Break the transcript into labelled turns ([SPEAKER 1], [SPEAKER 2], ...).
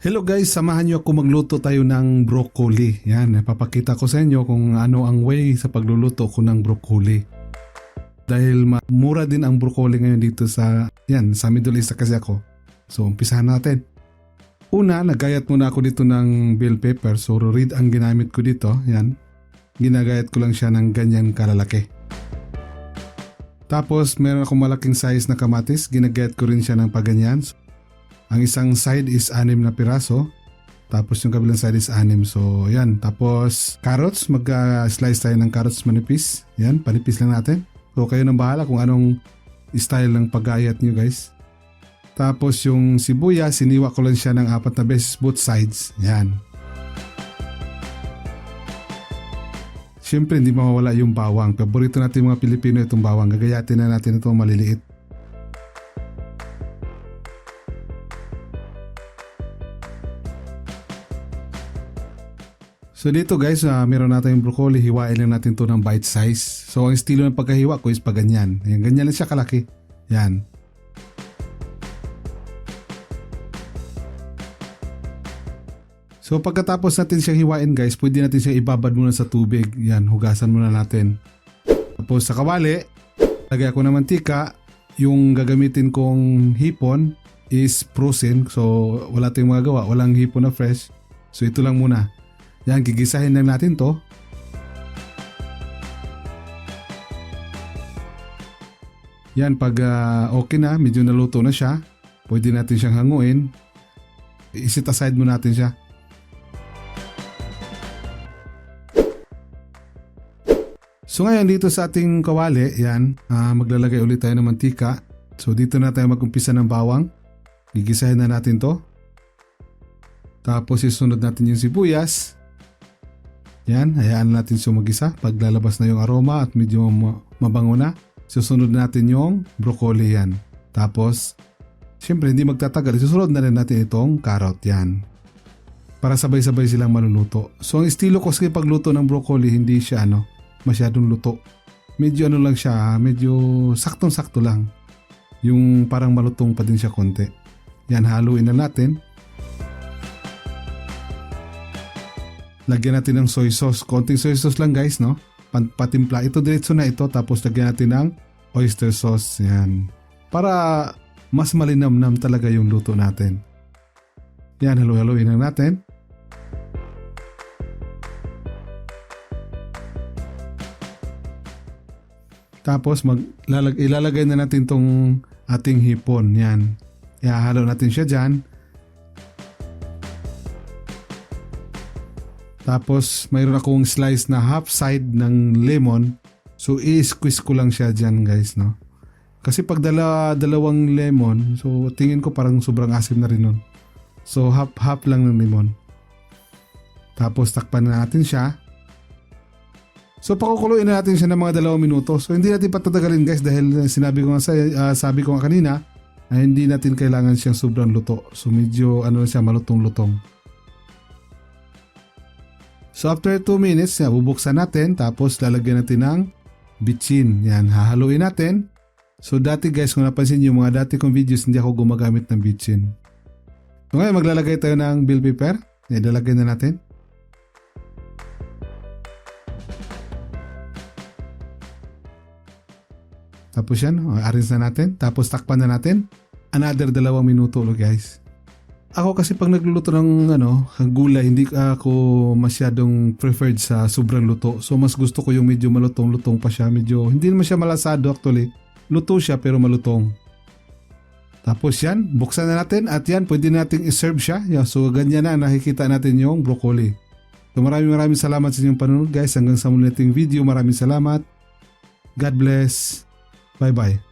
[SPEAKER 1] Hello guys, samahan niyo ako magluto tayo ng broccoli. Yan, papakita ko sa inyo kung ano ang way sa pagluluto ko ng broccoli. Dahil mura din ang broccoli ngayon dito sa Middle East kasi ako. So, umpisahan natin. Una, nagayat muna ako dito ng bell pepper. So, reed ang ginamit ko dito. Yan. Ginagayat ko lang siya ng ganyan kalalaki. Tapos, meron akong malaking size na kamatis. Ginagayat ko rin siya ng paganyan. Ang isang side is 6 na piraso. Tapos yung kabilang side is 6. So yan. Tapos carrots. Mag-slice tayo ng carrots manipis. Yan. Panipis lang natin. So kayo nang bahala kung anong style ng pag-ayat nyo guys. Tapos yung sibuyas. Siniwa ko lang siya ng 4 na beses both sides. Yan. Siyempre hindi mawawala yung bawang. Paborito natin mga Pilipino itong bawang. Gagayatin na natin itong maliliit. So dito guys, meron natin yung broccoli, hiwain lang natin to ng bite size. So ang estilo ng pagkahiwa ko is pag ganyan. Ayan, ganyan lang siya kalaki. Yan. So pagkatapos natin siyang hiwain guys, pwede natin siyang ibabad muna sa tubig. Yan, hugasan muna natin. Tapos sa kawali, lagay ako ng mantika. Yung gagamitin kong hipon is frozen. So wala tayong magagawa, walang hipon na fresh. So ito lang muna. Yan, gigisahin lang natin to. Yan, pag okay na, medyo naluto na siya, pwede natin siyang hanguin. I-set aside mo natin siya. So ngayon dito sa ating kawali, yan, maglalagay ulit tayo ng mantika. So dito na tayo mag-umpisa ng bawang. Gigisahin na natin to. Tapos isunod natin yung sibuyas. Yan, hayaan natin siya mag-isa. Pag lalabas na yung aroma at medyo mabango na, susunod natin yung broccoli yan. Tapos, siyempre hindi magtatagal, susunod na rin natin itong carrot yan. Para sabay-sabay silang maluluto. So ang estilo ko sa pagluto ng broccoli, hindi siya masyadong luto. Medyo lang siya, medyo saktong-sakto lang. Yung parang malutong pa din siya konti. Yan, haluin na natin. Lagyan natin ng soy sauce. Konting soy sauce lang guys, no? Patimpla. Ito diretso na ito. Tapos lagyan natin ng oyster sauce. Yan. Para mas malinamnam talaga yung luto natin. Yan, halu-haluin lang natin. Tapos ilalagay na natin tong ating hipon. Yan. Ihahalo natin siya dyan. Tapos mayroon akong slice na half side ng lemon. So i-squeeze ko lang siya dyan guys, no? Kasi pag dalawang lemon, so tingin ko parang sobrang asim na rin nun. So half lang ng lemon. Tapos takpan na natin siya. So pakukuluin na natin siya ng mga 2 minuto. So hindi natin patatagalin guys dahil sabi ko nga kanina na hindi natin kailangan siyang sobrang luto. So medyo siya malutong-lutong. So after 2 minutes, bubuksan natin tapos lalagyan natin ng bitchin. Yan, hahaluin natin. So dati guys, kung napansin nyo mga dati kong videos, hindi ako gumagamit ng bitchin. So ngayon maglalagay tayo ng bell pepper. Yan, lalagyan na natin. Tapos yan, arrange na natin. Tapos takpan na natin. Another 2 minuto ulit guys. Ako kasi pag nagluluto ng gulay, hindi ako masyadong preferred sa sobrang luto. So mas gusto ko yung medyo malutong-lutong pa siya. Medyo, hindi naman siya malasado actually. Luto siya pero malutong. Tapos yan, buksan na natin at yan, pwede nating i-serve siya. Yeah, so ganyan na, nakikita natin yung broccoli. So maraming salamat sa inyong panunod guys. Hanggang sa muli nating video, maraming salamat. God bless. Bye bye.